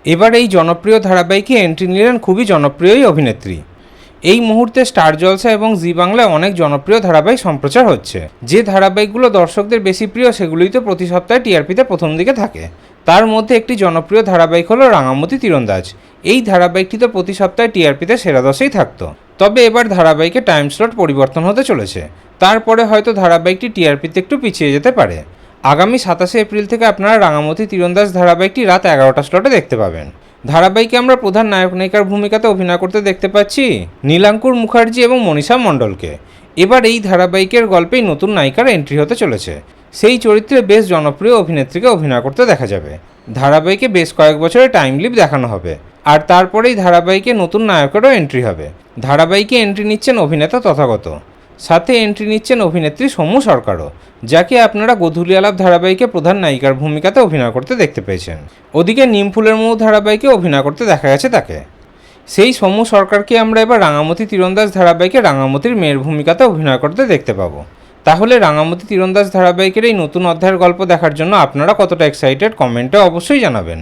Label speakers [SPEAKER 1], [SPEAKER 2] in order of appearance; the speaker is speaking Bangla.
[SPEAKER 1] এবার এই জনপ্রিয় ধারাবাহিকে এন্ট্রি নিলেন খুবই জনপ্রিয় এই অভিনেত্রী। এই মুহূর্তে স্টার জলসা এবং জি বাংলায় অনেক জনপ্রিয় ধারাবাহিক সম্প্রচার হচ্ছে। যে ধারাবাহিকগুলো দর্শকদের বেশি প্রিয় সেগুলোই তো প্রতি সপ্তাহে টিআরপিতে প্রথম দিকে থাকে। তার মধ্যে একটি জনপ্রিয় ধারাবাহিক হলো রাঙামতি তীরন্দাজ। এই ধারাবাহিকটি তো প্রতি সপ্তাহে টিআরপিতে সেরা দশেই থাকতো। তবে এবার ধারাবাহিকে টাইম স্লট পরিবর্তন হতে চলেছে। তারপরে হয়তো ধারাবাহিকটি টিআরপিতে একটু পিছিয়ে যেতে পারে। আগামী 27 এপ্রিল থেকে আপনারা রাঙামতি তীরন্দাজ ধারাবাহিকটি রাত 11টা স্লটে দেখতে পাবেন। ধারাবাহিকে আমরা প্রধান নায়ক নায়িকার ভূমিকাতে অভিনয় করতে দেখতে পাচ্ছি নীলাঙ্কুর মুখার্জি এবং মনীষা মণ্ডলকে। এবার এই ধারাবাহিকের গল্পেই নতুন নায়িকার এন্ট্রি হতে চলেছে। সেই চরিত্রে বেশ জনপ্রিয় অভিনেত্রীকে অভিনয় করতে দেখা যাবে। ধারাবাহিকে বেশ কয়েক বছরের টাইম লিপ দেখানো হবে, আর তারপরেই ধারাবাহিকে নতুন নায়কেরও এন্ট্রি হবে। ধারাবাহিকে এন্ট্রি নিচ্ছেন অভিনেতা তথাগত, সাথে এন্ট্রি নিচ্ছেন অভিনেত্রী সৌম্য সরকারও, যাকে আপনারা গোধূলি আলাপ ধারাবাহিকে প্রধান নায়িকার ভূমিকাতে অভিনয় করতে দেখতে পেয়েছেন। ওদিকে নিমফুলের মৌ ধারাবাহিকে অভিনয় করতে দেখা গেছে তাকে। সেই সৌম্য সরকারকে আমরা এবার রাঙামতি তীরন্দাজ ধারাবাহিকে রাঙামতির মেয়ের ভূমিকাতে অভিনয় করতে দেখতে পাবো। তাহলে রাঙামতি তীরন্দাজ ধারাবাহিকের এই নতুন অধ্যায়ের গল্প দেখার জন্য আপনারা কতটা এক্সাইটেড কমেন্টে অবশ্যই জানাবেন।